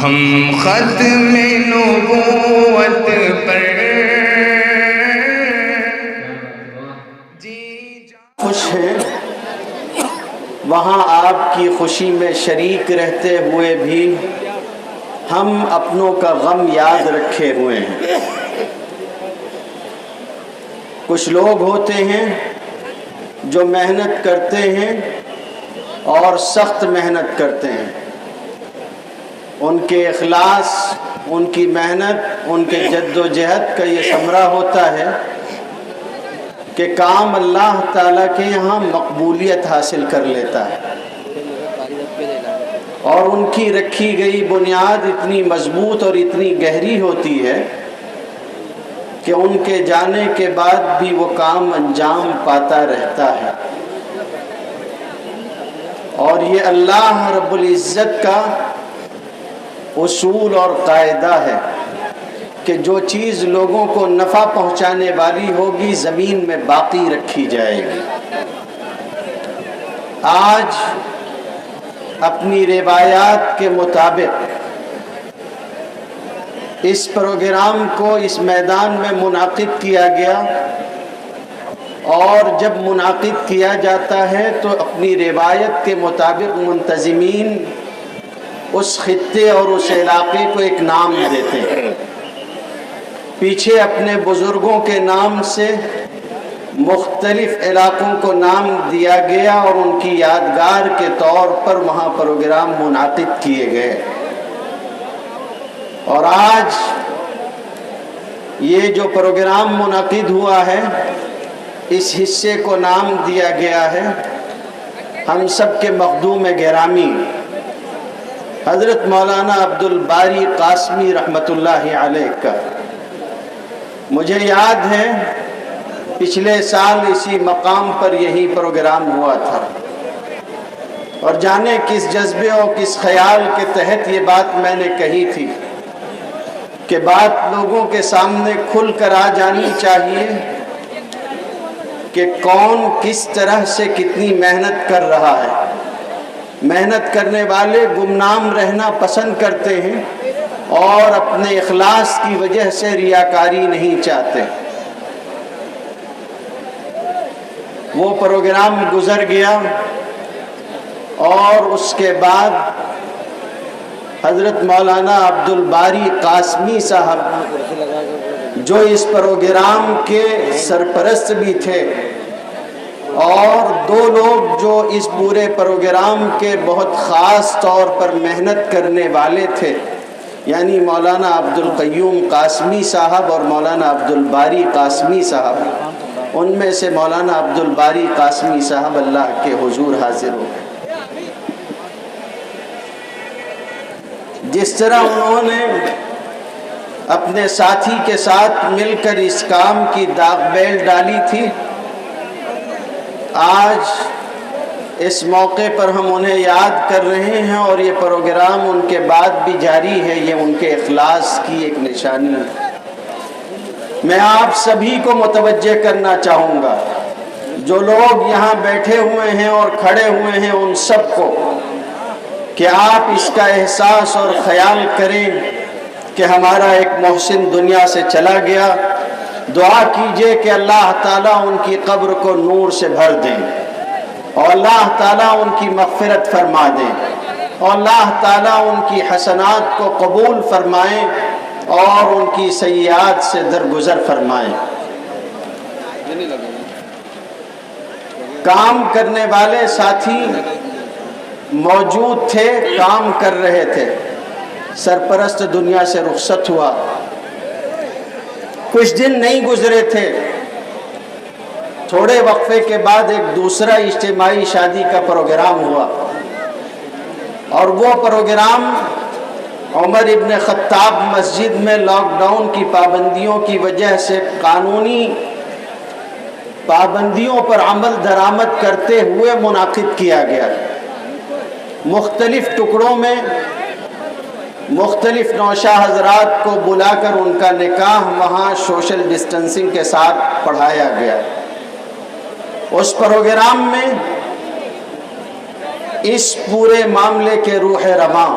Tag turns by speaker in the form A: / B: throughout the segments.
A: ہم ختم نبوت پر
B: خوش ہیں، وہاں آپ کی خوشی میں شریک رہتے ہوئے بھی ہم اپنوں کا غم یاد رکھے ہوئے ہیں۔ کچھ لوگ ہوتے ہیں جو محنت کرتے ہیں اور سخت محنت کرتے ہیں، ان کے اخلاص، ان کی محنت، ان کے جد و جہد کا یہ ثمرہ ہوتا ہے کہ کام اللہ تعالیٰ کے یہاں مقبولیت حاصل کر لیتا ہے، اور ان کی رکھی گئی بنیاد اتنی مضبوط اور اتنی گہری ہوتی ہے کہ ان کے جانے کے بعد بھی وہ کام انجام پاتا رہتا ہے۔ اور یہ اللہ رب العزت کا اصول اور قاعدہ ہے کہ جو چیز لوگوں کو نفع پہنچانے والی ہوگی زمین میں باقی رکھی جائے گی۔ آج اپنی روایات کے مطابق اس پروگرام کو اس میدان میں منعقد کیا گیا، اور جب منعقد کیا جاتا ہے تو اپنی روایت کے مطابق منتظمین اس خطے اور اس علاقے کو ایک نام دیتے ہیں۔ پیچھے اپنے بزرگوں کے نام سے مختلف علاقوں کو نام دیا گیا اور ان کی یادگار کے طور پر وہاں پروگرام منعقد کیے گئے، اور آج یہ جو پروگرام منعقد ہوا ہے اس حصے کو نام دیا گیا ہے ہم سب کے مخدوم گرامی حضرت مولانا عبدالباری قاسمی رحمۃ اللہ علیہ کا۔ مجھے یاد ہے پچھلے سال اسی مقام پر یہی پروگرام ہوا تھا، اور جانے کس جذبے اور کس خیال کے تحت یہ بات میں نے کہی تھی کہ بات لوگوں کے سامنے کھل کر آ جانی چاہیے کہ کون کس طرح سے کتنی محنت کر رہا ہے۔ محنت کرنے والے گمنام رہنا پسند کرتے ہیں اور اپنے اخلاص کی وجہ سے ریاکاری نہیں چاہتے۔ وہ پروگرام گزر گیا، اور اس کے بعد حضرت مولانا عبدالباری قاسمی صاحب جو اس پروگرام کے سرپرست بھی تھے، اور دو لوگ جو اس پورے پروگرام کے بہت خاص طور پر محنت کرنے والے تھے، یعنی مولانا عبدالقیوم قاسمی صاحب اور مولانا عبدالباری قاسمی صاحب، ان میں سے مولانا عبدالباری قاسمی صاحب اللہ کے حضور حاضر ہو گئے۔ جس طرح انہوں نے اپنے ساتھی کے ساتھ مل کر اس کام کی داغ بیل ڈالی تھی، آج اس موقع پر ہم انہیں یاد کر رہے ہیں، اور یہ پروگرام ان کے بعد بھی جاری ہے۔ یہ ان کے اخلاص کی ایک نشانی ہے۔ میں آپ سبھی کو متوجہ کرنا چاہوں گا، جو لوگ یہاں بیٹھے ہوئے ہیں اور کھڑے ہوئے ہیں، ان سب کو کہ آپ اس کا احساس اور خیال کریں کہ ہمارا ایک محسن دنیا سے چلا گیا۔ دعا کیجئے کہ اللہ تعالیٰ ان کی قبر کو نور سے بھر دیں، اور اللہ تعالیٰ ان کی مغفرت فرما دیں، اور اللہ تعالیٰ ان کی حسنات کو قبول فرمائیں اور ان کی سیئات سے درگزر فرمائیں۔ کام کرنے والے ساتھی موجود تھے، کام کر رہے تھے، سرپرست دنیا سے رخصت ہوا۔ کچھ دن نہیں گزرے تھے، تھوڑے وقفے کے بعد ایک دوسرا اجتماعی شادی کا پروگرام ہوا، اور وہ پروگرام عمر ابن خطاب مسجد میں لاک ڈاؤن کی پابندیوں کی وجہ سے قانونی پابندیوں پر عمل درآمد کرتے ہوئے منعقد کیا گیا۔ مختلف ٹکڑوں میں مختلف نوشہ حضرات کو بلا کر ان کا نکاح وہاں سوشل ڈسٹنسنگ کے ساتھ پڑھایا گیا۔ اس پروگرام میں اس پورے معاملے کے روح رواں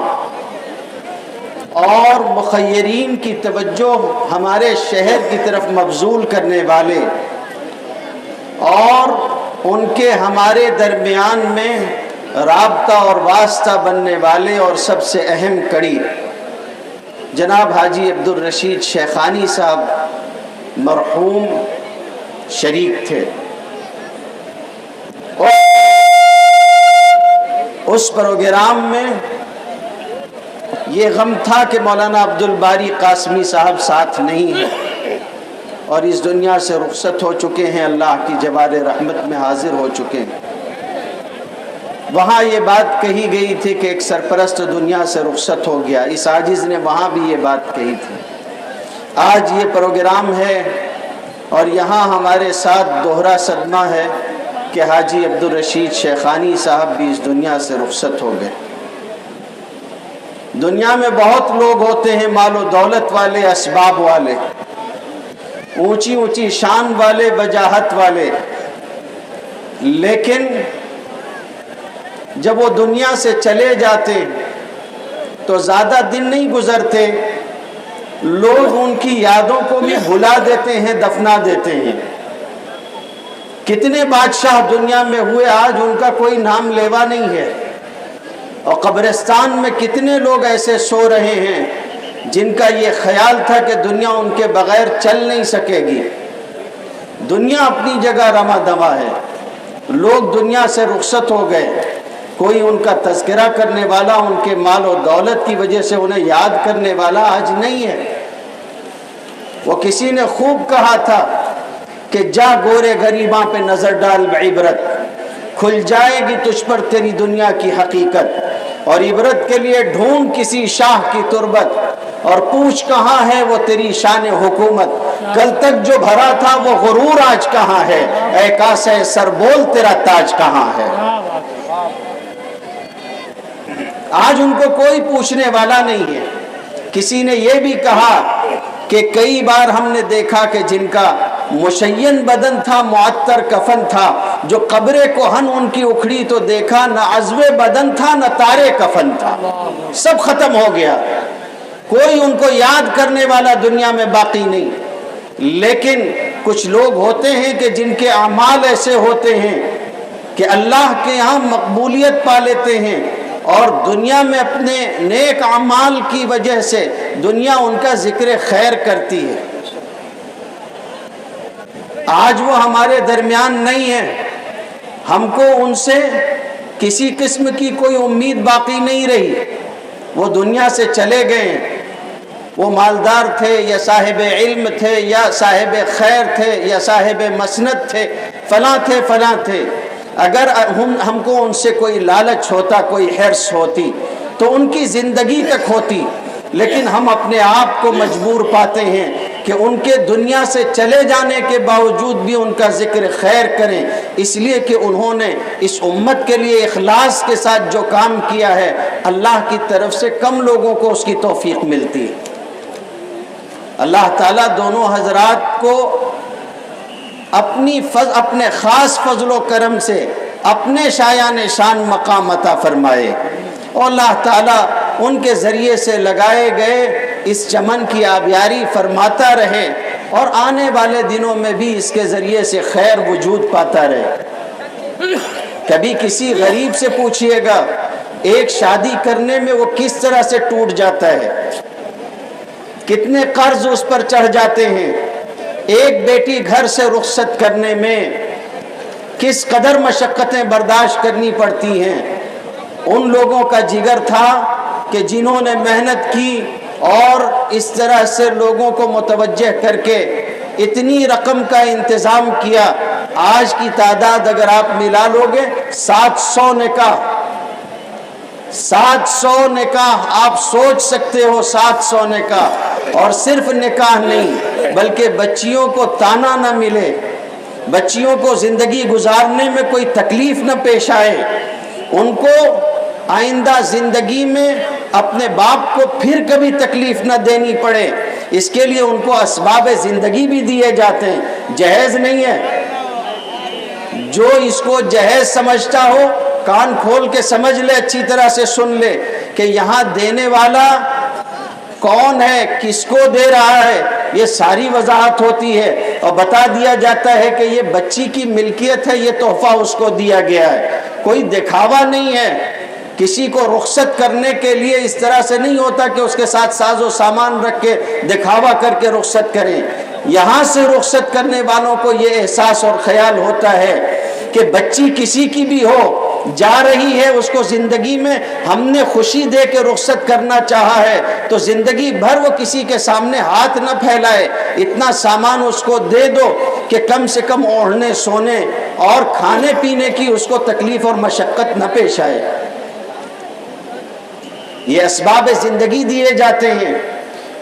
B: اور مخیرین کی توجہ ہمارے شہر کی طرف مبذول کرنے والے اور ان کے ہمارے درمیان میں رابطہ اور واسطہ بننے والے اور سب سے اہم کڑی جناب حاجی عبدالرشید شیخانی صاحب مرحوم شریک تھے. اور اس پروگرام میں یہ غم تھا کہ مولانا عبدالباری قاسمی صاحب ساتھ نہیں ہیں اور اس دنیا سے رخصت ہو چکے ہیں، اللہ کی جوار رحمت میں حاضر ہو چکے ہیں. وہاں یہ بات کہی گئی تھی کہ ایک سرپرست دنیا سے رخصت ہو گیا، اس عاجز نے وہاں بھی یہ بات کہی تھی. آج یہ پروگرام ہے اور یہاں ہمارے ساتھ دوہرا صدمہ ہے کہ حاجی عبدالرشید شیخانی صاحب بھی اس دنیا سے رخصت ہو گئے. دنیا میں بہت لوگ ہوتے ہیں، مال و دولت والے، اسباب والے، اونچی اونچی شان والے، وجاہت والے، لیکن جب وہ دنیا سے چلے جاتے تو زیادہ دن نہیں گزرتے، لوگ ان کی یادوں کو بھی بھلا دیتے ہیں، دفنا دیتے ہیں. کتنے بادشاہ دنیا میں ہوئے، آج ان کا کوئی نام لیوا نہیں ہے. اور قبرستان میں کتنے لوگ ایسے سو رہے ہیں جن کا یہ خیال تھا کہ دنیا ان کے بغیر چل نہیں سکے گی. دنیا اپنی جگہ رواں دواں ہے، لوگ دنیا سے رخصت ہو گئے، کوئی ان کا تذکرہ کرنے والا، ان کے مال و دولت کی وجہ سے انہیں یاد کرنے والا آج نہیں ہے. وہ کسی نے خوب کہا تھا کہ جا گورے غریباں پہ نظر ڈال بعبرت، کھل جائے گی تجھ پر تیری دنیا کی حقیقت. اور عبرت کے لیے ڈھونڈ کسی شاہ کی تربت اور پوچھ کہاں ہے وہ تیری شان حکومت. کل تک جو بھرا تھا وہ غرور آج کہاں ہے، اے کاسے سر بول تیرا تاج کہاں ہے. آج ان کو کوئی پوچھنے والا نہیں ہے. کسی نے یہ بھی کہا کہ کئی بار ہم نے دیکھا کہ جن کا مشین بدن تھا، معطر کفن تھا، جو قبر کوہن ان کی اکھڑی تو دیکھا نہ عزو بدن تھا نہ تارے کفن تھا، سب ختم ہو گیا. کوئی ان کو یاد کرنے والا دنیا میں باقی نہیں. لیکن کچھ لوگ ہوتے ہیں کہ جن کے اعمال ایسے ہوتے ہیں کہ اللہ کے یہاں مقبولیت پا لیتے ہیں اور دنیا میں اپنے نیک اعمال کی وجہ سے دنیا ان کا ذکر خیر کرتی ہے. آج وہ ہمارے درمیان نہیں ہے، ہم کو ان سے کسی قسم کی کوئی امید باقی نہیں رہی. وہ دنیا سے چلے گئے. وہ مالدار تھے یا صاحب علم تھے یا صاحب خیر تھے یا صاحب مسند تھے، فلاں تھے فلاں تھے. اگر ہم کو ان سے کوئی لالچ ہوتا، کوئی حرص ہوتی تو ان کی زندگی تک ہوتی. لیکن ہم اپنے آپ کو مجبور پاتے ہیں کہ ان کے دنیا سے چلے جانے کے باوجود بھی ان کا ذکر خیر کریں، اس لیے کہ انہوں نے اس امت کے لیے اخلاص کے ساتھ جو کام کیا ہے، اللہ کی طرف سے کم لوگوں کو اس کی توفیق ملتی ہے. اللہ تعالیٰ دونوں حضرات کو اپنے خاص فضل و کرم سے اپنے شایان شان مقام عطا فرمائے اور اللہ تعالیٰ ان کے ذریعے سے لگائے گئے اس چمن کی آبیاری فرماتا رہے اور آنے والے دنوں میں بھی اس کے ذریعے سے خیر وجود پاتا رہے. کبھی کسی غریب سے پوچھئے گا ایک شادی کرنے میں وہ کس طرح سے ٹوٹ جاتا ہے، کتنے قرض اس پر چڑھ جاتے ہیں. ایک بیٹی گھر سے رخصت کرنے میں کس قدر مشقتیں برداشت کرنی پڑتی ہیں. ان لوگوں کا جگر تھا کہ جنہوں نے محنت کی اور اس طرح سے لوگوں کو متوجہ کر کے اتنی رقم کا انتظام کیا. آج کی تعداد اگر آپ ملا لوگے 700 نکاح، 700 نکاح آپ سوچ سکتے ہو. 700 نکاح، اور صرف نکاح نہیں بلکہ بچیوں کو تانا نہ ملے، بچیوں کو زندگی گزارنے میں کوئی تکلیف نہ پیش آئے، ان کو آئندہ زندگی میں اپنے باپ کو پھر کبھی تکلیف نہ دینی پڑے، اس کے لیے ان کو اسباب زندگی بھی دیے جاتے ہیں. جہیز نہیں ہے. جو اس کو جہیز سمجھتا ہو کان کھول کے سمجھ لے، اچھی طرح سے سن لے کہ یہاں دینے والا کون ہے, کس کو دے رہا ہے, یہ ساری وضاحت ہوتی ہے اور بتا دیا جاتا ہے کہ یہ بچی کی ملکیت ہے, یہ تحفہ اس کو دیا گیا ہے. کوئی دکھاوا نہیں ہے. کسی کو رخصت کرنے کے لیے اس طرح سے نہیں ہوتا کہ اس کے ساتھ ساز و سامان رکھ کے دکھاوا کر کے رخصت کریں. یہاں سے رخصت کرنے والوں کو یہ احساس اور خیال ہوتا ہے کہ بچی کسی کی بھی ہو, جا رہی ہے, اس کو زندگی میں ہم نے خوشی دے کے رخصت کرنا چاہا ہے تو زندگی بھر وہ کسی کے سامنے ہاتھ نہ پھیلائے. اتنا سامان اس کو دے دو کہ کم سے کم اوڑھنے سونے اور کھانے پینے کی اس کو تکلیف اور مشقت نہ پیش آئے. یہ اسباب زندگی دیے جاتے ہیں.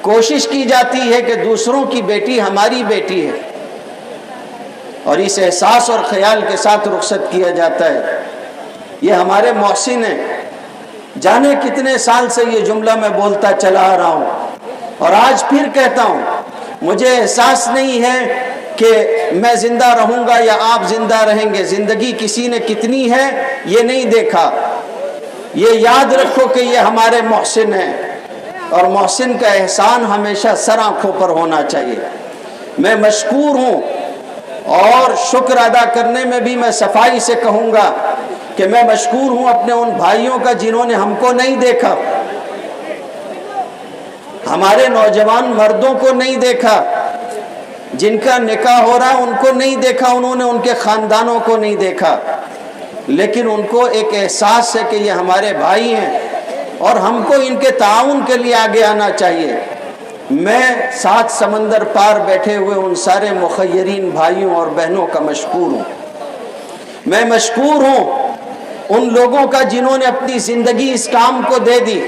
B: کوشش کی جاتی ہے کہ دوسروں کی بیٹی ہماری بیٹی ہے اور اس احساس اور خیال کے ساتھ رخصت کیا جاتا ہے. یہ ہمارے محسن ہیں. جانے کتنے سال سے یہ جملہ میں بولتا چلا آ رہا ہوں اور آج پھر کہتا ہوں, مجھے احساس نہیں ہے کہ میں زندہ رہوں گا یا آپ زندہ رہیں گے. زندگی کسی نے کتنی ہے یہ نہیں دیکھا. یہ یاد رکھو کہ یہ ہمارے محسن ہیں اور محسن کا احسان ہمیشہ سر آنکھوں پر ہونا چاہیے. میں مشکور ہوں اور شکر ادا کرنے میں بھی میں صفائی سے کہوں گا کہ میں مشکور ہوں اپنے ان بھائیوں کا جنہوں نے ہم کو نہیں دیکھا, ہمارے نوجوان مردوں کو نہیں دیکھا, جن کا نکاح ہو رہا ان کو نہیں دیکھا, انہوں نے ان کے خاندانوں کو نہیں دیکھا, لیکن ان کو ایک احساس ہے کہ یہ ہمارے بھائی ہیں اور ہم کو ان کے تعاون کے لیے آگے آنا چاہیے. میں 7 سمندر پار بیٹھے ہوئے ان سارے مخیرین بھائیوں اور بہنوں کا مشکور ہوں. میں مشکور ہوں ان لوگوں کا جنہوں نے اپنی زندگی اس کام کو دے دی.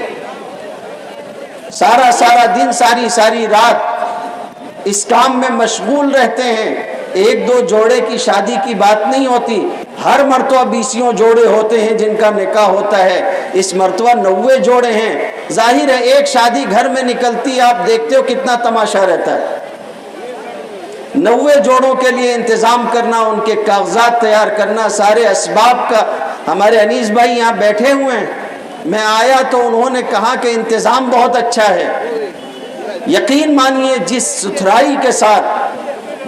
B: سارا دن ساری رات اس کام میں مشغول رہتے ہیں. 1-2 جوڑے کی شادی کی بات نہیں ہوتی, ہر مرتبہ 20 جوڑے ہوتے ہیں جن کا نکاح ہوتا ہے. اس مرتبہ 90 جوڑے ہیں. ظاہر ہے ایک شادی گھر میں نکلتی, آپ دیکھتے ہو کتنا تماشا رہتا ہے. 90 جوڑوں کے لیے انتظام کرنا, ان کے کاغذات تیار کرنا, سارے اسباب کا. ہمارے انیس بھائی یہاں بیٹھے ہوئے ہیں. میں آیا تو انہوں نے کہا کہ انتظام بہت اچھا ہے. یقین مانیے جس ستھرائی کے ساتھ,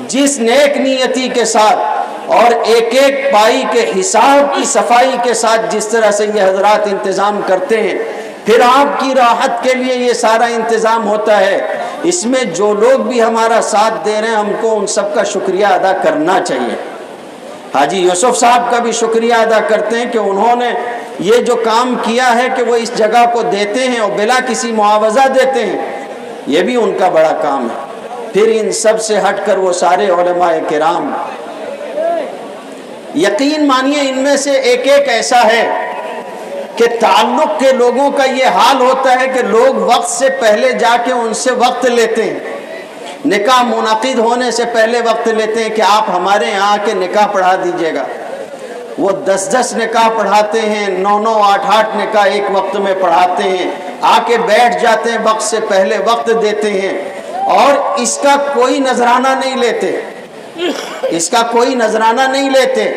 B: جس نیک نیتی کے ساتھ اور ایک پائی کے حساب کی صفائی کے ساتھ جس طرح سے یہ حضرات انتظام کرتے ہیں, پھر آپ کی راحت کے لیے یہ سارا انتظام ہوتا ہے. اس میں جو لوگ بھی ہمارا ساتھ دے رہے ہیں ہم کو ان سب کا شکریہ ادا کرنا چاہیے. حاجی یوسف صاحب کا بھی شکریہ ادا کرتے ہیں کہ انہوں نے یہ جو کام کیا ہے کہ وہ اس جگہ کو دیتے ہیں اور بلا کسی معاوضہ دیتے ہیں, یہ بھی ان کا بڑا کام ہے. پھر ان سب سے ہٹ کر وہ سارے علماء کرام, یقین مانیے ان میں سے ایک ایسا ہے کہ تعلق کے لوگوں کا یہ حال ہوتا ہے کہ لوگ وقت سے پہلے جا کے ان سے وقت لیتے ہیں. نکاح منعقد ہونے سے پہلے وقت لیتے ہیں کہ آپ ہمارے یہاں کے نکاح پڑھا دیجئے گا. وہ 10 نکاح پڑھاتے ہیں, 9 8 نکاح ایک وقت میں پڑھاتے ہیں. آ کے بیٹھ جاتے ہیں, وقت سے پہلے وقت دیتے ہیں اور اس کا کوئی نذرانہ نہیں لیتے, اس کا کوئی نذرانہ نہیں لیتے.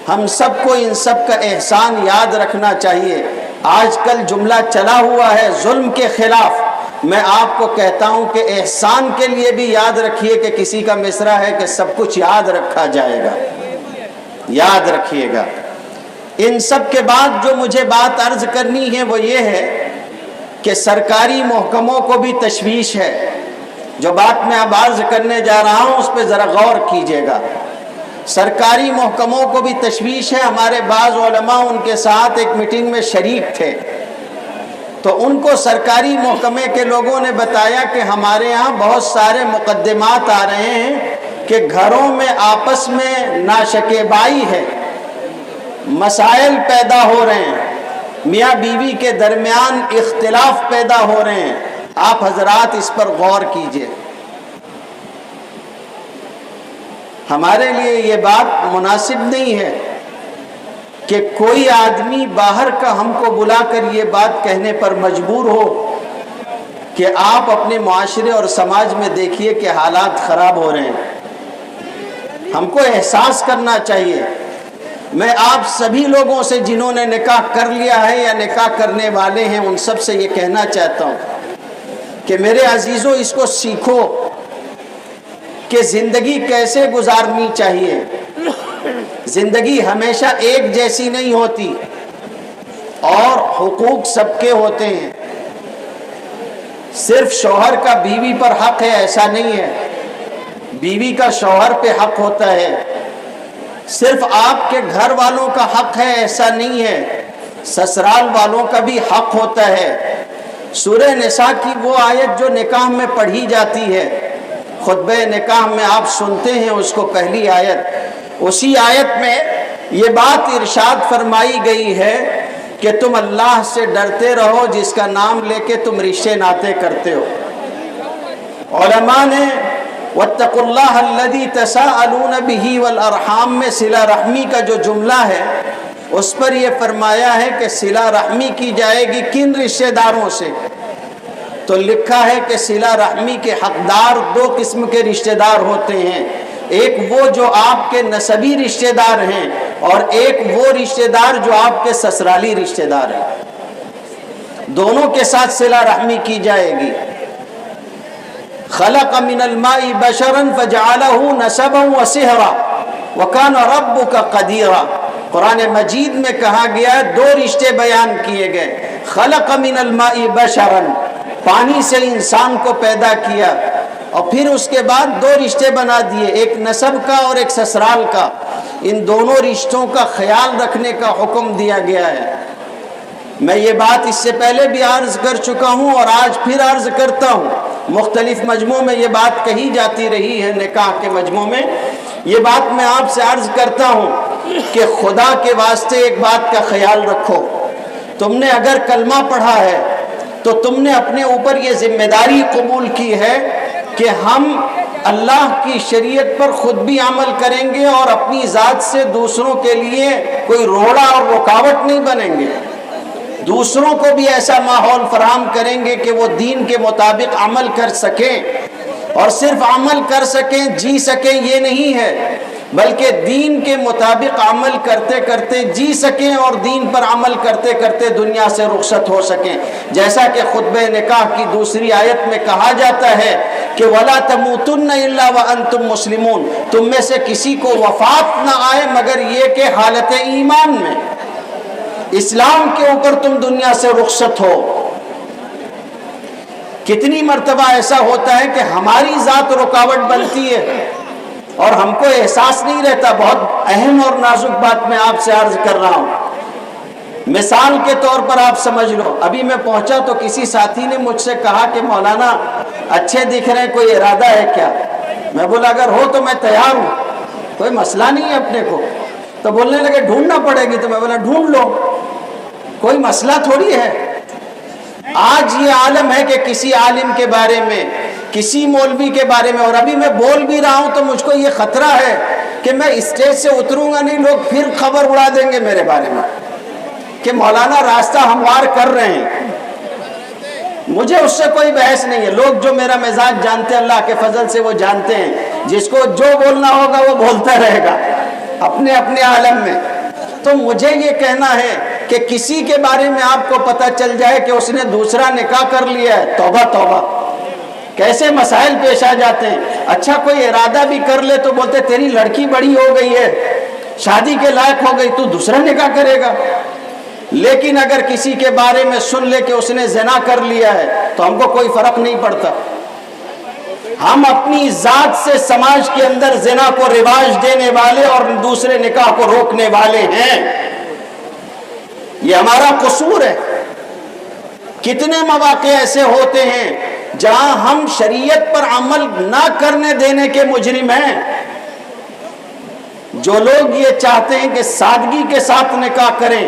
B: ہم سب کو ان سب کا احسان یاد رکھنا چاہیے. آج کل جملہ چلا ہوا ہے ظلم کے خلاف. میں آپ کو کہتا ہوں کہ احسان کے لیے بھی یاد رکھیے کہ کسی کا مصرع ہے کہ سب کچھ یاد رکھا جائے گا, یاد رکھیے گا. ان سب کے بعد جو مجھے بات عرض کرنی ہے وہ یہ ہے کہ سرکاری محکموں کو بھی تشویش ہے. جو بات میں اب عرض کرنے جا رہا ہوں اس پہ ذرا غور کیجیے گا. سرکاری محکموں کو بھی تشویش ہے. ہمارے بعض علماء ان کے ساتھ ایک میٹنگ میں شریک تھے تو ان کو سرکاری محکمے کے لوگوں نے بتایا کہ ہمارے ہاں بہت سارے مقدمات آ رہے ہیں کہ گھروں میں آپس میں ناشکیبائی ہے, مسائل پیدا ہو رہے ہیں, میاں بیوی کے درمیان اختلاف پیدا ہو رہے ہیں. آپ حضرات اس پر غور کیجئے. ہمارے لیے یہ بات مناسب نہیں ہے کہ کوئی آدمی باہر کا ہم کو بلا کر یہ بات کہنے پر مجبور ہو کہ آپ اپنے معاشرے اور سماج میں دیکھیے کہ حالات خراب ہو رہے ہیں. ہم کو احساس کرنا چاہیے میں آپ سبھی لوگوں سے جنہوں نے نکاح کر لیا ہے یا نکاح کرنے والے ہیں ان سب سے یہ کہنا چاہتا ہوں کہ میرے عزیزوں اس کو سیکھو کہ زندگی کیسے گزارنی چاہیے. زندگی ہمیشہ ایک جیسی نہیں ہوتی اور حقوق سب کے ہوتے ہیں. صرف شوہر کا بیوی پر حق ہے ایسا نہیں ہے, بیوی کا شوہر پہ حق ہوتا ہے. صرف آپ کے گھر والوں کا حق ہے ایسا نہیں ہے, سسرال والوں کا بھی حق ہوتا ہے. سورہ نساء کی وہ آیت جو نکاح میں پڑھی جاتی ہے, خطبہ نکاح میں آپ سنتے ہیں اس کو, پہلی آیت, اسی آیت میں یہ بات ارشاد فرمائی گئی ہے کہ تم اللہ سے ڈرتے رہو جس کا نام لے کے تم رشتے ناطے کرتے ہو. علماء نے وَاتَّقُوا اللَّهَ الَّذِي تَسَاءَلُونَ بِهِ وَالْأَرْحَامِ میں صلہ رحمی کا جو جملہ ہے اس پر یہ فرمایا ہے کہ صلہ رحمی کی جائے گی کن رشتہ داروں سے. تو لکھا ہے کہ صلہ رحمی کے حقدار دو قسم کے رشتہ دار ہوتے ہیں, ایک وہ جو آپ کے نسبی رشتہ دار ہیں اور ایک وہ رشتہ دار جو آپ کے سسرالی رشتہ دار ہیں. دونوں کے ساتھ صلہ رحمی کی جائے گی. خلق من الماء بشرا فجعله نسبا وصهرا وكان ربك قديرا. قرآن مجید میں کہا گیا دو رشتے بیان کیے گئے. خلق من الماء بشرا, پانی سے انسان کو پیدا کیا, اور پھر اس کے بعد دو رشتے بنا دیے, ایک نسب کا اور ایک سسرال کا. ان دونوں رشتوں کا خیال رکھنے کا حکم دیا گیا ہے. میں یہ بات اس سے پہلے بھی عرض کر چکا ہوں اور آج پھر عرض کرتا ہوں. مختلف مجموعوں میں یہ بات کہی جاتی رہی ہے, نکاح کے مجموعوں میں یہ بات میں آپ سے عرض کرتا ہوں کہ خدا کے واسطے ایک بات کا خیال رکھو. تم نے اگر کلمہ پڑھا ہے تو تم نے اپنے اوپر یہ ذمہ داری قبول کی ہے کہ ہم اللہ کی شریعت پر خود بھی عمل کریں گے اور اپنی ذات سے دوسروں کے لیے کوئی روڑا اور رکاوٹ نہیں بنیں گے. دوسروں کو بھی ایسا ماحول فراہم کریں گے کہ وہ دین کے مطابق عمل کر سکیں, اور صرف عمل کر سکیں, جی سکیں یہ نہیں ہے, بلکہ دین کے مطابق عمل کرتے کرتے جی سکیں اور دین پر عمل کرتے کرتے دنیا سے رخصت ہو سکیں. جیسا کہ خطبہ نکاح کی دوسری آیت میں کہا جاتا ہے کہ وَلَا تَمُوتُنَّ إِلَّا وَأَنْتُمْ مُسْلِمُونَ, تم میں سے کسی کو وفات نہ آئے مگر یہ کہ حالت ایمان میں, اسلام کے اوپر تم دنیا سے رخصت ہو. کتنی مرتبہ ایسا ہوتا ہے کہ ہماری ذات رکاوٹ بنتی ہے اور ہم کو احساس نہیں رہتا. بہت اہم اور نازک بات میں آپ سے عرض کر رہا ہوں. مثال کے طور پر آپ سمجھ لو, ابھی میں پہنچا تو کسی ساتھی نے مجھ سے کہا کہ مولانا اچھے دکھ رہے ہیں, کوئی ارادہ ہے کیا؟ میں بولا اگر ہو تو میں تیار ہوں, کوئی مسئلہ نہیں ہے اپنے کو. تو بولنے لگے ڈھونڈنا پڑے گی. تو میں بولا ڈھونڈ لو, کوئی مسئلہ تھوڑی ہے. آج یہ عالم ہے کہ کسی عالم کے بارے میں, کسی مولوی کے بارے میں, اور ابھی میں بول بھی رہا ہوں تو مجھ کو یہ خطرہ ہے کہ میں اسٹیج سے اتروں گا نہیں, لوگ پھر خبر اڑا دیں گے میرے بارے میں کہ مولانا راستہ ہموار کر رہے ہیں. مجھے اس سے کوئی بحث نہیں ہے. لوگ جو میرا مزاج جانتے ہیں اللہ کے فضل سے وہ جانتے ہیں, جس کو جو بولنا ہوگا وہ بولتا رہے گا اپنے اپنے عالم میں. تو مجھے یہ کہنا ہے کہ کسی کے بارے میں آپ کو پتہ چل جائے کہ اس نے دوسرا نکاح کر لیا ہے, توبہ توبہ, کیسے مسائل پیش آ جاتے ہیں. اچھا کوئی ارادہ بھی کر لے تو بولتے تیری لڑکی بڑی ہو گئی ہے, شادی کے لائق ہو گئی, تو دوسرا نکاح کرے گا. لیکن اگر کسی کے بارے میں سن لے کہ اس نے زنا کر لیا ہے تو ہم کو کوئی فرق نہیں پڑتا. ہم اپنی ذات سے سماج کے اندر زنا کو رواج دینے والے اور دوسرے نکاح کو روکنے والے ہیں. یہ ہمارا قصور ہے. کتنے مواقع ایسے ہوتے ہیں جہاں ہم شریعت پر عمل نہ کرنے دینے کے مجرم ہیں. جو لوگ یہ چاہتے ہیں کہ سادگی کے ساتھ نکاح کریں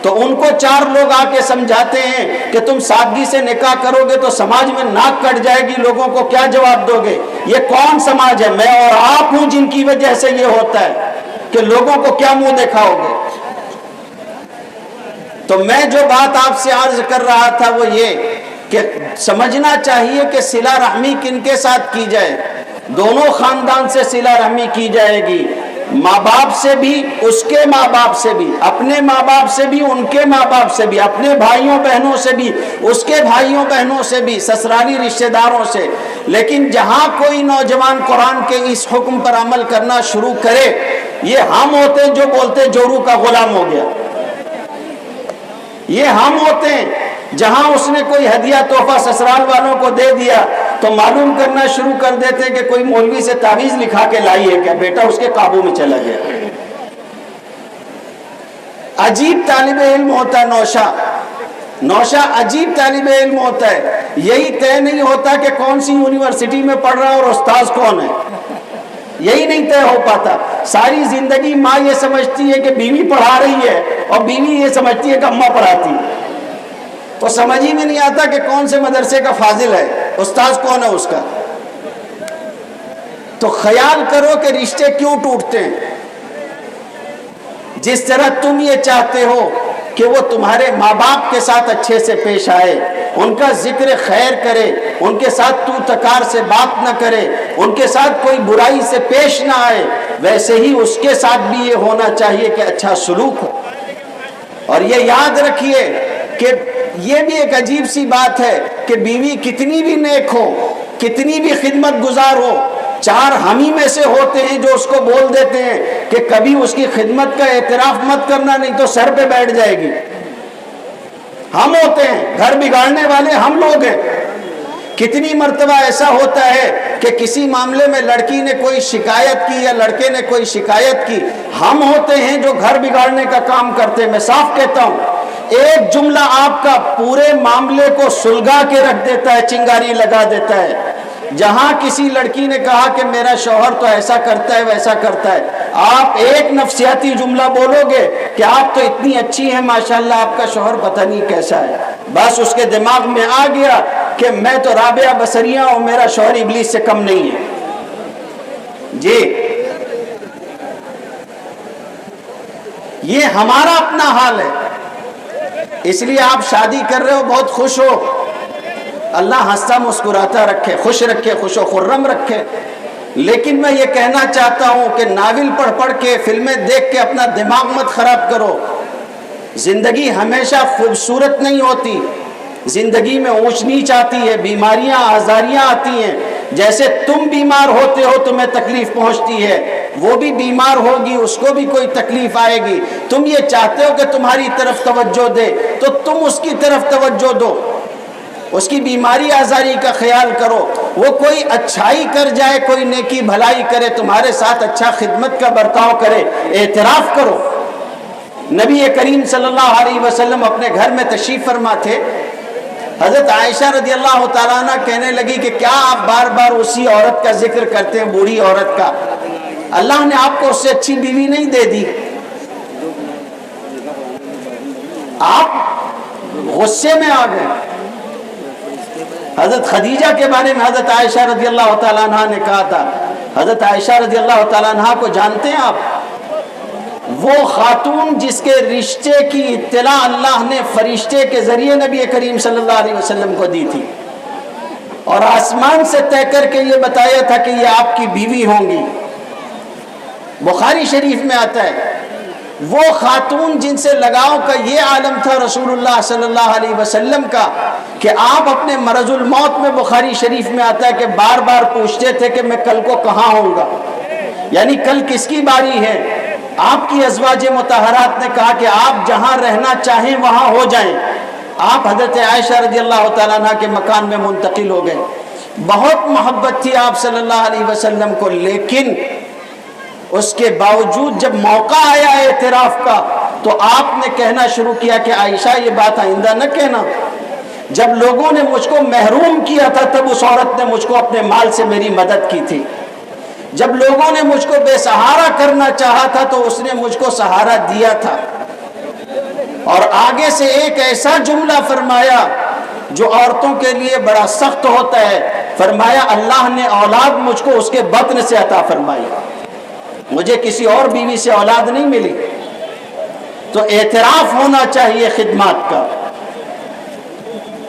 B: تو ان کو چار لوگ آ کے سمجھاتے ہیں کہ تم سادگی سے نکاح کرو گے تو سماج میں ناک کٹ جائے گی, لوگوں کو کیا جواب دو گے؟ یہ کون سماج ہے؟ میں اور آپ ہوں جن کی وجہ سے یہ ہوتا ہے کہ لوگوں کو کیا منہ دکھاؤ گے. تو میں جو بات آپ سے عرض کر رہا تھا وہ یہ کہ سمجھنا چاہیے کہ صلہ رحمی کن کے ساتھ کی جائے. دونوں خاندان سے صلہ رحمی کی جائے گی. ماں باپ سے بھی، اس کے ماں باپ سے بھی، اپنے ماں باپ سے بھی، ان کے ماں باپ سے بھی، اپنے بھائیوں بہنوں سے بھی، اس کے بھائیوں بہنوں سے بھی، سسرالی رشتہ داروں سے۔ لیکن جہاں کوئی نوجوان قرآن کے اس حکم پر عمل کرنا شروع کرے، یہ ہم ہوتے ہیں جو بولتے جورو کا غلام ہو گیا، یہ ہم ہوتے ہیں۔ جہاں اس نے کوئی ہدیہ تحفہ سسرال والوں کو دے دیا تو معلوم کرنا شروع کر دیتے ہیں کہ کوئی مولوی سے تعویذ لکھا کے لائی ہے کیا، بیٹا اس کے قابو میں چلا گیا۔ عجیب طالب علم ہوتا ہے نوشا عجیب طالب علم ہوتا ہے، یہی طے نہیں ہوتا کہ کون سی یونیورسٹی میں پڑھ رہا ہے اور استاذ کون ہے، یہی نہیں طے ہو پاتا۔ ساری زندگی ماں یہ سمجھتی ہے کہ بیوی پڑھا رہی ہے اور بیوی یہ سمجھتی ہے کہ اماں پڑھاتی ہے، تو سمجھ ہی میں نہیں آتا کہ کون سے مدرسے کا فاضل ہے، استاذ کون ہے اس کا۔ تو خیال کرو کہ رشتے کیوں ٹوٹتے ہیں۔ جس طرح تم یہ چاہتے ہو کہ وہ تمہارے ماں باپ کے ساتھ اچھے سے پیش آئے، ان کا ذکر خیر کرے، ان کے ساتھ تو تکار سے بات نہ کرے، ان کے ساتھ کوئی برائی سے پیش نہ آئے، ویسے ہی اس کے ساتھ بھی یہ ہونا چاہیے کہ اچھا سلوک ہو۔ اور یہ یاد رکھیے کہ یہ بھی ایک عجیب سی بات ہے کہ بیوی کتنی بھی نیک ہو، کتنی بھی خدمت گزار ہو، چار ہم ہی میں سے ہوتے ہیں جو اس کو بول دیتے ہیں کہ کبھی اس کی خدمت کا اعتراف مت کرنا نہیں تو سر پہ بیٹھ جائے گی۔ ہم ہوتے ہیں، گھر بگاڑنے والے ہم لوگ ہیں۔ کتنی مرتبہ ایسا ہوتا ہے کہ کسی معاملے میں لڑکی نے کوئی شکایت کی یا لڑکے نے کوئی شکایت کی، ہم ہوتے ہیں جو گھر بگاڑنے کا کام کرتے ہیں۔ میں صاف کہتا ہوں، ایک جملہ آپ کا پورے معاملے کو سلگا کے رکھ دیتا ہے، چنگاری لگا دیتا ہے۔ جہاں کسی لڑکی نے کہا کہ میرا شوہر تو ایسا کرتا ہے ویسا کرتا ہے، آپ ایک نفسیاتی جملہ بولو گے کہ آپ تو اتنی اچھی ہیں ماشاءاللہ، آپ کا شوہر پتہ نہیں کیسا ہے، بس اس کے دماغ میں آ گیا کہ میں تو رابعہ بصریہ اور میرا شوہر ابلیس سے کم نہیں ہے۔ جی یہ ہمارا اپنا حال ہے۔ اس لیے آپ شادی کر رہے ہو، بہت خوش ہو، اللہ ہنستا مسکراتا رکھے، خوش رکھے، خوش و خرم رکھے۔ لیکن میں یہ کہنا چاہتا ہوں کہ ناول پڑھ پڑھ کے، فلمیں دیکھ کے اپنا دماغ مت خراب کرو۔ زندگی ہمیشہ خوبصورت نہیں ہوتی، زندگی میں اونچ نیچ آتی ہے، بیماریاں آزاریاں آتی ہیں۔ جیسے تم بیمار ہوتے ہو تمہیں تکلیف پہنچتی ہے، وہ بھی بیمار ہوگی، اس کو بھی کوئی تکلیف آئے گی۔ تم یہ چاہتے ہو کہ تمہاری طرف توجہ دے تو تم اس کی طرف توجہ دو، اس کی بیماری آزاری کا خیال کرو۔ وہ کوئی اچھائی کر جائے، کوئی نیکی بھلائی کرے، تمہارے ساتھ اچھا خدمت کا برتاؤ کرے، اعتراف کرو۔ نبی کریم صلی اللہ علیہ وسلم اپنے گھر میں تشریف فرما تھے، حضرت عائشہ رضی اللہ تعالیٰ عنہ کہنے لگی کہ کیا آپ بار بار اسی عورت کا ذکر کرتے ہیں، بوڑھی عورت کا؟ اللہ نے آپ کو اس سے اچھی بیوی نہیں دے دی؟ آپ غصے میں آ گئے۔ حضرت خدیجہ کے بارے میں حضرت عائشہ رضی اللہ تعالیٰ عنہ نے کہا تھا، حضرت عائشہ رضی اللہ تعالیٰ عنہ کو جانتے ہیں آپ؟ وہ خاتون جس کے رشتے کی اطلاع اللہ نے فرشتے کے ذریعے نبی کریم صلی اللہ علیہ وسلم کو دی تھی، اور آسمان سے طے کر کے یہ بتایا تھا کہ یہ آپ کی بیوی ہوں گی۔ بخاری شریف میں آتا ہے وہ خاتون جن سے لگاؤ کا یہ عالم تھا رسول اللہ صلی اللہ علیہ وسلم کا کہ آپ اپنے مرض الموت میں، بخاری شریف میں آتا ہے کہ بار بار پوچھتے تھے کہ میں کل کو کہاں ہوں گا، یعنی کل کس کی باری ہے۔ آپ کی ازواج مطہرات نے کہا کہ آپ جہاں رہنا چاہیں وہاں ہو جائیں۔ آپ حضرت عائشہ رضی اللہ تعالیٰ عنہ کے مکان میں منتقل ہو گئے۔ بہت محبت تھی آپ صلی اللہ علیہ وسلم کو، لیکن اس کے باوجود جب موقع آیا اعتراف کا تو آپ نے کہنا شروع کیا کہ عائشہ یہ بات آئندہ نہ کہنا۔ جب لوگوں نے مجھ کو محروم کیا تھا تب اس عورت نے مجھ کو اپنے مال سے میری مدد کی تھی۔ جب لوگوں نے مجھ کو بے سہارا کرنا چاہا تھا تو اس نے مجھ کو سہارا دیا تھا۔ اور آگے سے ایک ایسا جملہ فرمایا جو عورتوں کے لیے بڑا سخت ہوتا ہے، فرمایا اللہ نے اولاد مجھ کو اس کے بطن سے عطا فرمائی، مجھے کسی اور بیوی سے اولاد نہیں ملی۔ تو اعتراف ہونا چاہیے خدمات کا،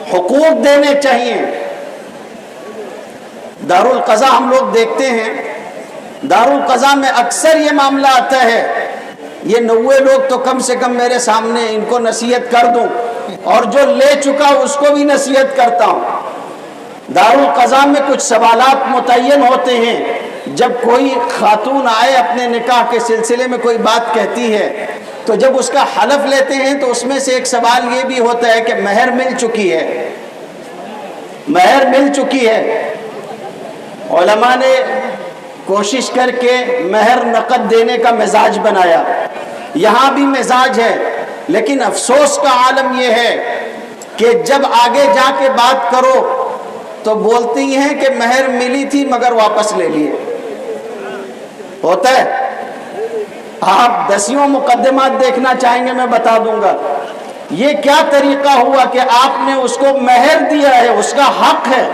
B: حقوق دینے چاہیے۔ دارالقضا ہم لوگ دیکھتے ہیں دارالقضا میں اکثر یہ معاملہ آتا ہے، یہ 90 لوگ تو کم سے کم میرے سامنے، ان کو نصیحت کر دوں، اور جو لے چکا اس کو بھی نصیحت کرتا ہوں۔ دارالقضا میں کچھ سوالات متعین ہوتے ہیں، جب کوئی خاتون آئے اپنے نکاح کے سلسلے میں کوئی بات کہتی ہے تو جب اس کا حلف لیتے ہیں تو اس میں سے ایک سوال یہ بھی ہوتا ہے کہ مہر مل چکی ہے، مہر مل چکی ہے۔ علماء نے کوشش کر کے مہر نقد دینے کا مزاج بنایا، یہاں بھی مزاج ہے، لیکن افسوس کا عالم یہ ہے کہ جب آگے جا کے بات کرو تو بولتی ہیں کہ مہر ملی تھی مگر واپس لے لیے۔ ہوتا ہے، آپ دسیوں مقدمات دیکھنا چاہیں گے میں بتا دوں گا۔ یہ کیا طریقہ ہوا کہ آپ نے اس کو مہر دیا ہے، اس کا حق ہے،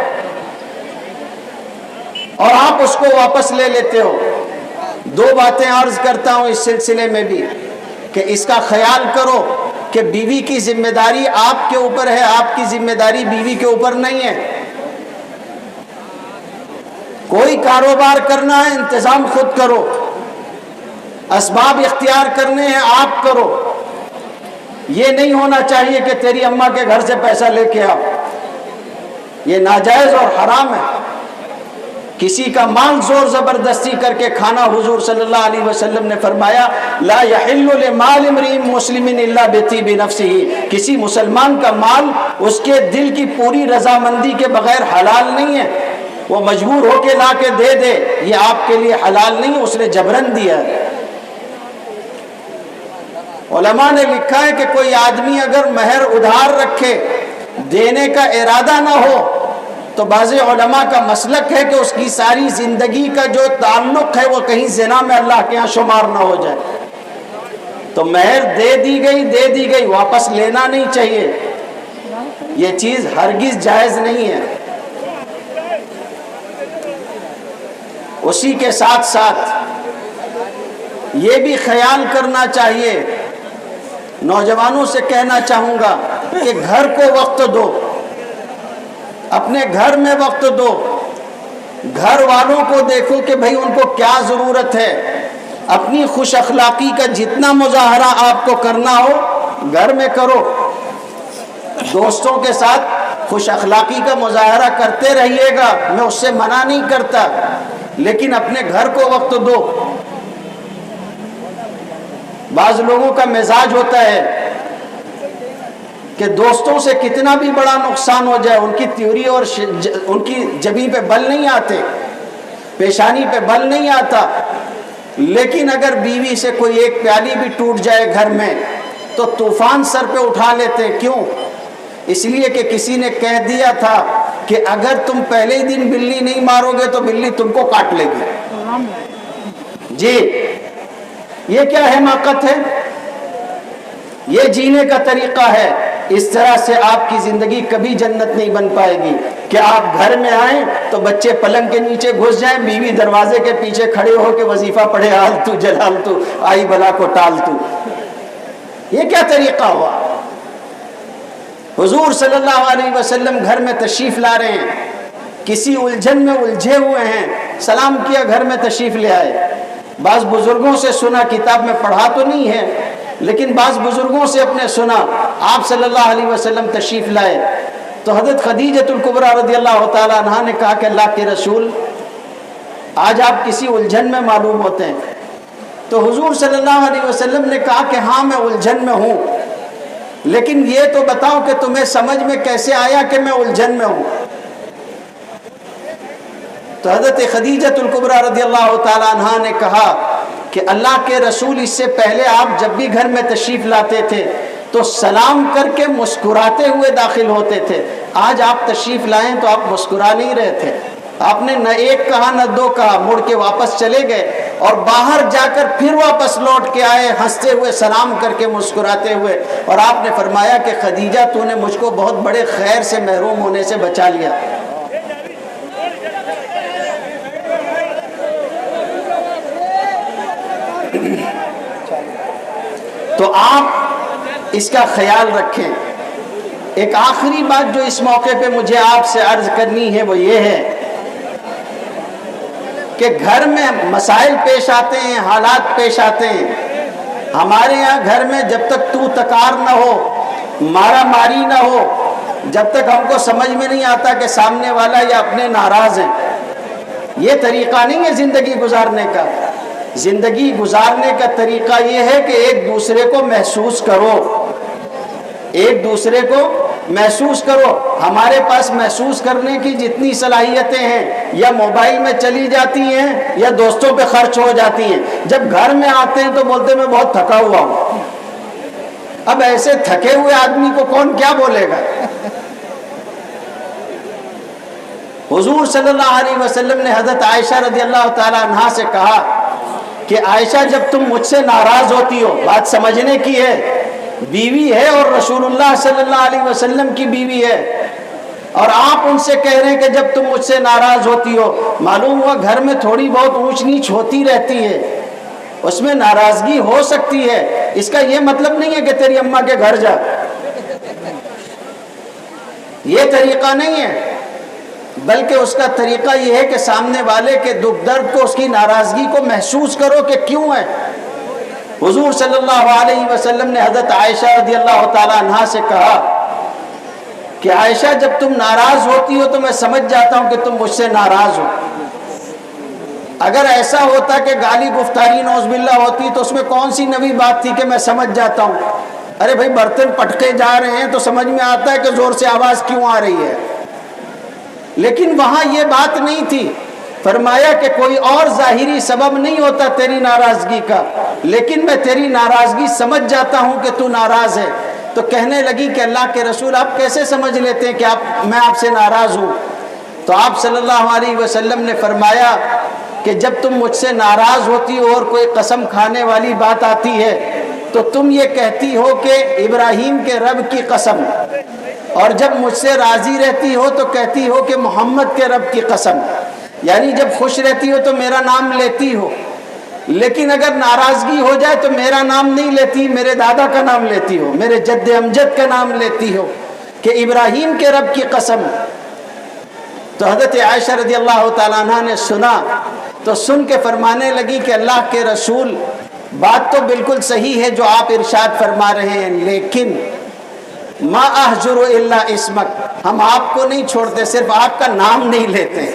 B: اور آپ اس کو واپس لے لیتے ہو۔ دو باتیں عرض کرتا ہوں اس سلسلے میں بھی کہ اس کا خیال کرو کہ بیوی کی ذمہ داری آپ کے اوپر ہے، آپ کی ذمہ داری بیوی کے اوپر نہیں ہے۔ کوئی کاروبار کرنا ہے انتظام خود کرو، اسباب اختیار کرنے ہیں آپ کرو۔ یہ نہیں ہونا چاہیے کہ تیری اماں کے گھر سے پیسہ لے کے آؤ، یہ ناجائز اور حرام ہے۔ کسی کا مال زور زبردستی کر کے کھانا، حضور صلی اللہ علیہ وسلم نے فرمایا لا یحل لمال امرئ مسلم الا بطیب نفسہ، کسی مسلمان کا مال اس کے دل کی پوری رضامندی کے بغیر حلال نہیں ہے۔ وہ مجبور ہو کے لا کے دے دے، یہ آپ کے لیے حلال نہیں، اس نے جبرن دیا ہے۔ علماء نے لکھا ہے کہ کوئی آدمی اگر مہر ادھار رکھے، دینے کا ارادہ نہ ہو، تو بعض علماء کا مسلک ہے کہ اس کی ساری زندگی کا جو تعلق ہے وہ کہیں زنا میں اللہ کے ہاں شمار نہ ہو جائے۔ تو مہر دے دی گئی، واپس لینا نہیں چاہیے، یہ چیز ہرگز جائز نہیں ہے۔ اسی کے ساتھ ساتھ یہ بھی خیال کرنا چاہیے، نوجوانوں سے کہنا چاہوں گا کہ گھر کو وقت دو، اپنے گھر میں وقت دو، گھر والوں کو دیکھو کہ بھئی ان کو کیا ضرورت ہے۔ اپنی خوش اخلاقی کا جتنا مظاہرہ آپ کو کرنا ہو گھر میں کرو، دوستوں کے ساتھ خوش اخلاقی کا مظاہرہ کرتے رہیے گا، میں اس سے منع نہیں کرتا، لیکن اپنے گھر کو وقت دو۔ بعض لوگوں کا مزاج ہوتا ہے کہ دوستوں سے کتنا بھی بڑا نقصان ہو جائے ان کی تیوری اور ان کی جبیں پہ بل نہیں آتے، پیشانی پہ بل نہیں آتا، لیکن اگر بیوی سے کوئی ایک پیالی بھی ٹوٹ جائے گھر میں تو طوفان سر پہ اٹھا لیتے۔ کیوں؟ اس لیے کہ کسی نے کہہ دیا تھا کہ اگر تم پہلے ہی دن بلی نہیں مارو گے تو بلی تم کو کاٹ لے گی۔ جی یہ کیا حماقت ہے، یہ جینے کا طریقہ ہے۔ اس طرح سے آپ کی زندگی کبھی جنت نہیں بن پائے گی کہ آپ گھر میں آئیں تو بچے پلنگ کے نیچے گھس جائیں، بیوی دروازے کے پیچھے کھڑے ہو کے وظیفہ پڑھے حال تو جلال تو آئی بلا کو ٹال تو۔ یہ کیا طریقہ ہوا؟ حضور صلی اللہ علیہ وسلم گھر میں تشریف لا رہے ہیں، کسی الجھن میں الجھے ہوئے ہیں، سلام کیا، گھر میں تشریف لے آئے۔ بعض بزرگوں سے سنا، کتاب میں پڑھا تو نہیں ہے لیکن بعض بزرگوں سے اپنے سنا، آپ صلی اللہ علیہ وسلم تشریف لائے تو حضرت خدیجۃ الکبریٰ رضی اللہ تعالیٰ عنہا نے کہا کہ اللہ کے رسول آج آپ کسی الجھن میں معلوم ہوتے ہیں۔ تو حضور صلی اللہ علیہ وسلم نے کہا کہ ہاں میں الجھن میں ہوں، لیکن یہ تو بتاؤ کہ تمہیں سمجھ میں کیسے آیا کہ میں الجھن میں ہوں؟ تو حضرت خدیجۃ الکبریٰ رضی اللہ تعالیٰ عنہا نے کہا کہ اللہ کے رسول اس سے پہلے آپ جب بھی گھر میں تشریف لاتے تھے تو سلام کر کے مسکراتے ہوئے داخل ہوتے تھے، آج آپ تشریف لائیں تو آپ مسکرا نہیں رہے تھے، آپ نے نہ ایک کہا نہ دو کہا، مڑ کے واپس چلے گئے اور باہر جا کر پھر واپس لوٹ کے آئے ہنستے ہوئے، سلام کر کے مسکراتے ہوئے، اور آپ نے فرمایا کہ خدیجہ تو نے مجھ کو بہت بڑے خیر سے محروم ہونے سے بچا لیا۔ تو آپ اس کا خیال رکھیں۔ ایک آخری بات جو اس موقع پہ مجھے آپ سے عرض کرنی ہے وہ یہ ہے کہ گھر میں مسائل پیش آتے ہیں، حالات پیش آتے ہیں. ہمارے یہاں گھر میں جب تک تو تکار نہ ہو، مارا ماری نہ ہو، جب تک ہم کو سمجھ میں نہیں آتا کہ سامنے والا یا اپنے ناراض ہیں. یہ طریقہ نہیں ہے زندگی گزارنے کا. زندگی گزارنے کا طریقہ یہ ہے کہ ایک دوسرے کو محسوس کرو، ایک دوسرے کو محسوس کرو. ہمارے پاس محسوس کرنے کی جتنی صلاحیتیں ہیں یا موبائل میں چلی جاتی ہیں یا دوستوں پہ خرچ ہو جاتی ہیں. جب گھر میں آتے ہیں تو بولتے میں بہت تھکا ہوا ہوں. اب ایسے تھکے ہوئے آدمی کو کون کیا بولے گا؟ حضور صلی اللہ علیہ وسلم نے حضرت عائشہ رضی اللہ تعالی عنہا سے کہا کہ عائشہ جب تم مجھ سے ناراض ہوتی ہو، بات سمجھنے کی ہے، بیوی ہے اور رسول اللہ صلی اللہ علیہ وسلم کی بیوی ہے، اور آپ ان سے کہہ رہے ہیں کہ جب تم مجھ سے ناراض ہوتی ہو. معلوم ہوا گھر میں تھوڑی بہت اونچ نیچ ہوتی رہتی ہے، اس میں ناراضگی ہو سکتی ہے. اس کا یہ مطلب نہیں ہے کہ تیری اماں کے گھر جا، یہ طریقہ نہیں ہے. بلکہ اس کا طریقہ یہ ہے کہ سامنے والے کے دکھ درد کو، اس کی ناراضگی کو محسوس کرو کہ کیوں ہے. حضور صلی اللہ علیہ وسلم نے حضرت عائشہ رضی اللہ تعالی عنہا سے کہا کہ عائشہ جب تم ناراض ہوتی ہو تو میں سمجھ جاتا ہوں کہ تم مجھ سے ناراض ہو. اگر ایسا ہوتا کہ گالی گفتاری نعوذ باللہ ہوتی تو اس میں کون سی نئی بات تھی کہ میں سمجھ جاتا ہوں. ارے بھائی برتن پٹکے جا رہے ہیں تو سمجھ میں آتا ہے کہ زور سے آواز کیوں آ رہی ہے. لیکن وہاں یہ بات نہیں تھی. فرمایا کہ کوئی اور ظاہری سبب نہیں ہوتا تیری ناراضگی کا، لیکن میں تیری ناراضگی سمجھ جاتا ہوں کہ تو ناراض ہے. تو کہنے لگی کہ اللہ کے رسول آپ کیسے سمجھ لیتے ہیں کہ میں آپ سے ناراض ہوں؟ تو آپ صلی اللہ علیہ وسلم نے فرمایا کہ جب تم مجھ سے ناراض ہوتی ہو اور کوئی قسم کھانے والی بات آتی ہے تو تم یہ کہتی ہو کہ ابراہیم کے رب کی قسم، اور جب مجھ سے راضی رہتی ہو تو کہتی ہو کہ محمد کے رب کی قسم. یعنی جب خوش رہتی ہو تو میرا نام لیتی ہو، لیکن اگر ناراضگی ہو جائے تو میرا نام نہیں لیتی، میرے دادا کا نام لیتی ہو، میرے جد امجد کا نام لیتی ہو کہ ابراہیم کے رب کی قسم. تو حضرت عائشہ رضی اللہ تعالیٰ عنہ نے سنا تو سن کے فرمانے لگی کہ اللہ کے رسول بات تو بالکل صحیح ہے جو آپ ارشاد فرما رہے ہیں، لیکن ما احجر الا اسمک، ہم آپ کو نہیں چھوڑتے، صرف آپ کا نام نہیں لیتے،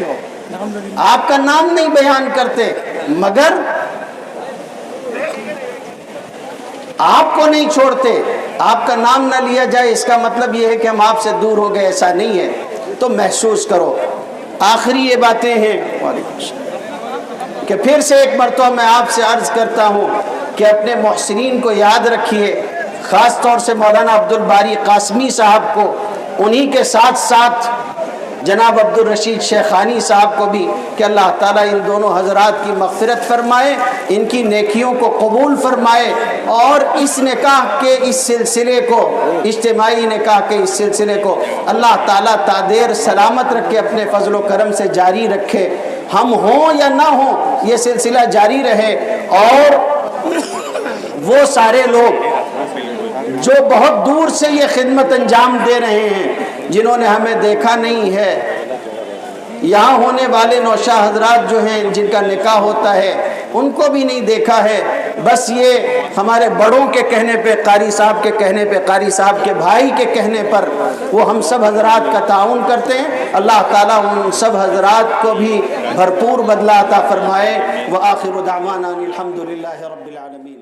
B: آپ کا نام نہیں بیان کرتے، مگر آپ کو نہیں چھوڑتے. آپ کا نام نہ لیا جائے اس کا مطلب یہ ہے کہ ہم آپ سے دور ہو گئے، ایسا نہیں ہے. تو محسوس کرو. آخری یہ باتیں ہیں کہ پھر سے ایک مرتبہ میں آپ سے عرض کرتا ہوں کہ اپنے محسنین کو یاد رکھیے، خاص طور سے مولانا عبدالباری قاسمی صاحب کو، انہی کے ساتھ ساتھ جناب عبدالرشید شیخانی صاحب کو بھی، کہ اللہ تعالیٰ ان دونوں حضرات کی مغفرت فرمائے، ان کی نیکیوں کو قبول فرمائے، اور اس نکاح کے اس سلسلے کو، اجتماعی نکاح کے اس سلسلے کو اللہ تعالیٰ تادیر سلامت رکھے، اپنے فضل و کرم سے جاری رکھے. ہم ہوں یا نہ ہوں یہ سلسلہ جاری رہے، اور وہ سارے لوگ جو بہت دور سے یہ خدمت انجام دے رہے ہیں، جنہوں نے ہمیں دیکھا نہیں ہے، یہاں ہونے والے نوشہ حضرات جو ہیں جن کا نکاح ہوتا ہے ان کو بھی نہیں دیکھا ہے، بس یہ ہمارے بڑوں کے کہنے پہ، قاری صاحب کے کہنے پہ، قاری صاحب کے بھائی کے کہنے پر وہ ہم سب حضرات کا تعاون کرتے ہیں. اللہ تعالیٰ ان سب حضرات کو بھی بھرپور بدلہ عطا فرمائے. وآخر دعوانا الحمدللہ رب العالمین.